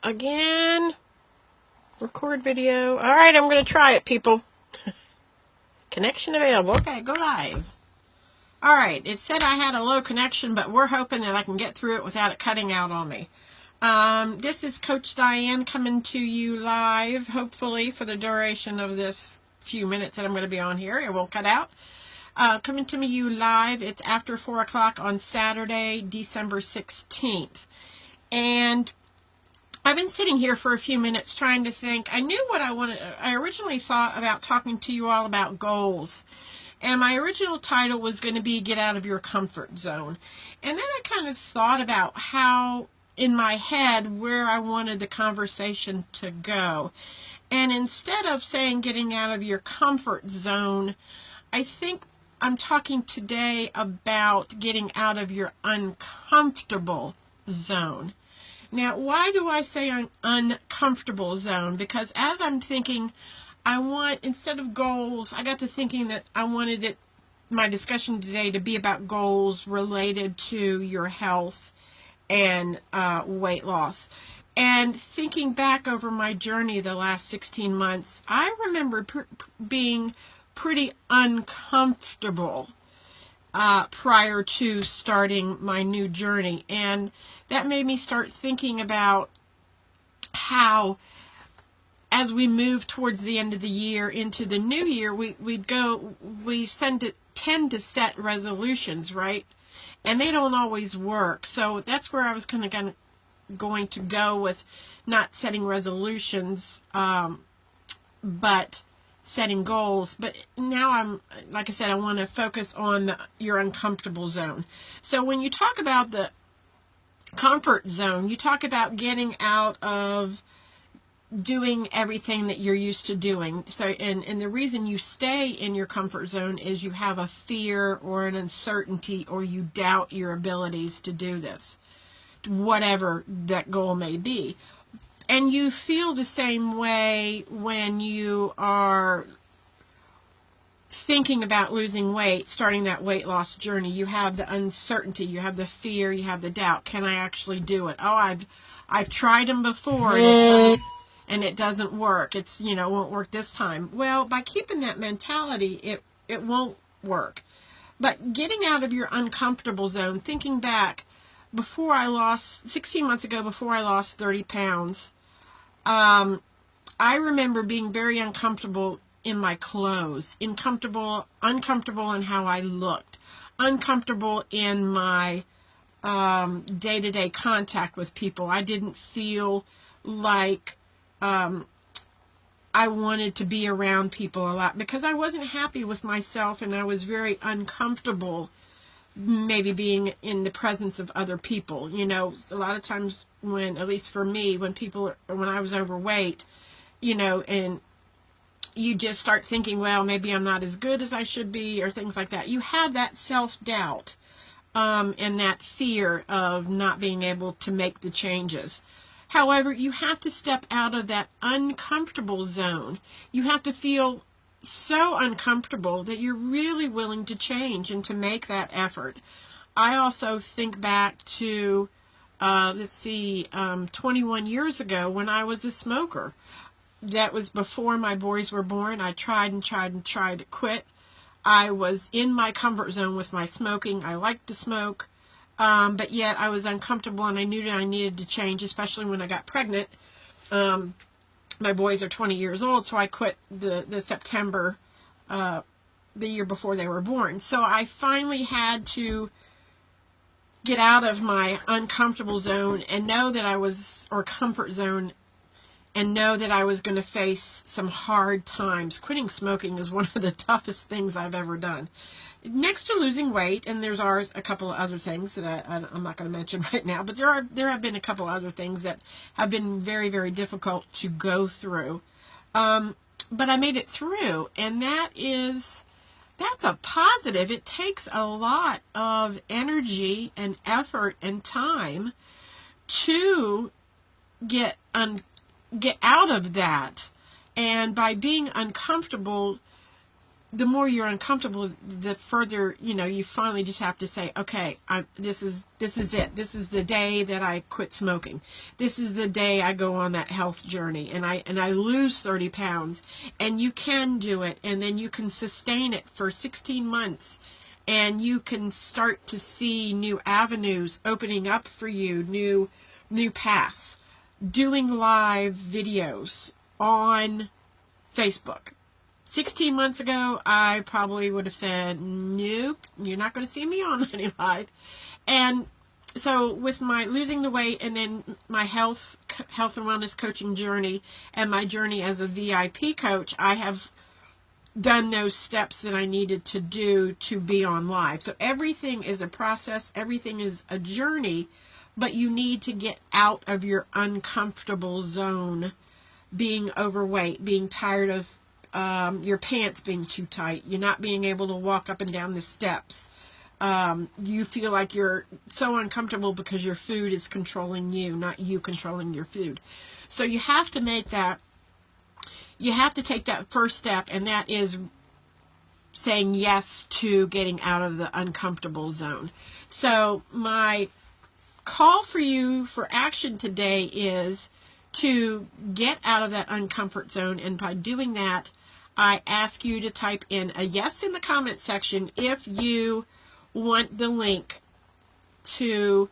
Again. Record video. Alright, I'm going to try it, people. Connection available. Okay, go live. Alright, it said I had a low connection, but we're hoping that I can get through it without it cutting out on me. This is Coach Diane coming to you live, hopefully, for the duration of this few minutes that I'm going to be on here. It won't cut out. Coming to you live. It's after 4 o'clock on Saturday, December 16th. And I've been sitting here for a few minutes trying to think. I knew what I wanted. I originally thought about talking to you all about goals. And my original title was going to be Get Out of Your Comfort Zone. And then I kind of thought about how, in my head, where I wanted the conversation to go. And instead of saying getting out of your comfort zone, I think I'm talking today about getting out of your uncomfortable zone. Now, why do I say uncomfortable zone? Because as I'm thinking, I want, instead of goals, I got to thinking that I wanted my discussion today to be about goals related to your health and weight loss. And thinking back over my journey the last 16 months, I remember being pretty uncomfortable prior to starting my new journey. And that made me start thinking about how, as we move towards the end of the year into the new year, we tend to set resolutions, right? And they don't always work. So that's where I was going to go with not setting resolutions, but setting goals. But now like I said, I want to focus on your uncomfortable zone. So when you talk about the comfort zone, you talk about getting out of doing everything that you're used to doing. So, and the reason you stay in your comfort zone is you have a fear or an uncertainty, or you doubt your abilities to do this, whatever that goal may be. And you feel the same way when you are thinking about losing weight, starting that weight loss journey. You have the uncertainty, you have the fear, you have the doubt. Can I actually do it? Oh, I've tried them before and it doesn't work. It's, won't work this time. Well, by keeping that mentality, it won't work. But getting out of your uncomfortable zone, thinking back, 16 months ago, before I lost 30 pounds, I remember being very uncomfortable in my clothes, uncomfortable in how I looked, uncomfortable in my day-to-day contact with people. I didn't feel like I wanted to be around people a lot because I wasn't happy with myself, and I was very uncomfortable maybe being in the presence of other people. A lot of times when, at least for me, when I was overweight, and you just start thinking, well, maybe I'm not as good as I should be, or things like that. You have that self-doubt and that fear of not being able to make the changes. However, you have to step out of that uncomfortable zone. You have to feel so uncomfortable that you're really willing to change and to make that effort. I also think back to, 21 years ago when I was a smoker. That was before my boys were born. I tried to quit. I was in my comfort zone with my smoking. I liked to smoke, but yet I was uncomfortable, and I knew that I needed to change, especially when I got pregnant. My boys are 20 years old, so I quit the September, the year before they were born. So I finally had to get out of my uncomfortable zone and know that or comfort zone, and know that I was going to face some hard times. Quitting smoking is one of the toughest things I've ever done. Next to losing weight, and there's a couple of other things that I'm not going to mention right now, but there have been a couple other things that have been very, very difficult to go through. But I made it through, and that's a positive. It takes a lot of energy and effort and time to get out of that. And by being uncomfortable, the more you're uncomfortable, the further, you finally just have to say, okay, this is it. This is the day that I quit smoking. This is the day I go on that health journey and I lose 30 pounds. And you can do it, and then you can sustain it for 16 months. And you can start to see new avenues opening up for you, new paths. Doing live videos on Facebook. 16 months ago, I probably would have said, nope, you're not going to see me on any live. And so with my losing the weight and then my health and wellness coaching journey and my journey as a VIP coach, I have done those steps that I needed to do to be on live. So everything is a process. Everything is a journey, but you need to get out of your uncomfortable zone, being overweight, being tired of your pants being too tight, you're not being able to walk up and down the steps. You feel like you're so uncomfortable because your food is controlling you, not you controlling your food. So you have to take that first step, and that is saying yes to getting out of the uncomfortable zone. So my call for you for action today is to get out of that uncomfort zone, and by doing that, I ask you to type in a yes in the comment section if you want the link to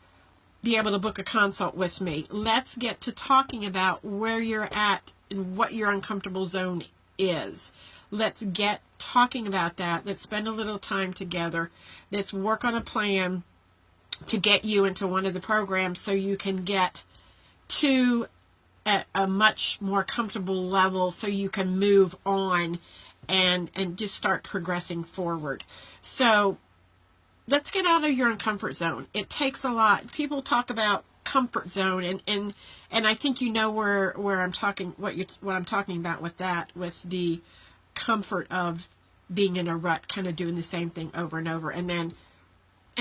be able to book a consult with me. Let's get to talking about where you're at and what your uncomfortable zone is. Let's get talking about that. Let's spend a little time together. Let's work on a plan to get you into one of the programs so you can get to a much more comfortable level, so you can move on and just start progressing forward. So let's get out of your uncomfort zone. It takes a lot. People talk about comfort zone, and I think you know where I'm talking, what I'm talking about with that, with the comfort of being in a rut, kind of doing the same thing over and over, and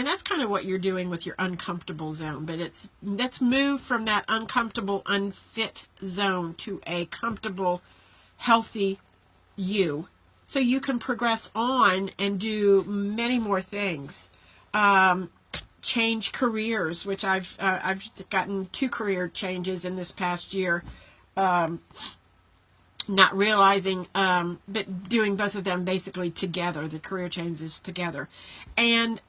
that's kind of what you're doing with your uncomfortable zone. But let's move from that uncomfortable, unfit zone to a comfortable, healthy you, so you can progress on and do many more things. Change careers, which I've gotten 2 career changes in this past year. Not realizing, but doing both of them basically together, the career changes together. And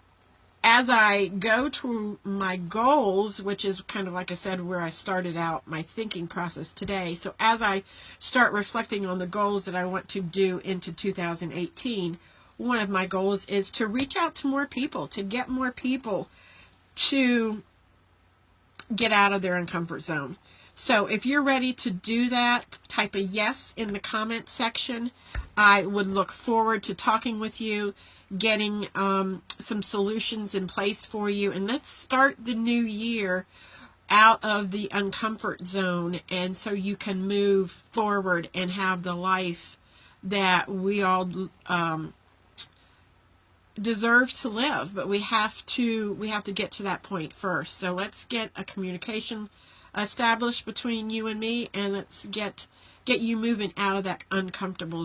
as I go to my goals, which is kind of, like I said, where I started out my thinking process today. So as I start reflecting on the goals that I want to do into 2018, one of my goals is to reach out to more people, to get more people to get out of their uncomfort zone. So if you're ready to do that, type a yes in the comment section. I would look forward to talking with you, getting some solutions in place for you, and let's start the new year out of the uncomfort zone, and so you can move forward and have the life that we all deserve to live. But we have to get to that point first. So let's get a communication established between you and me, and let's get you moving out of that uncomfortable zone.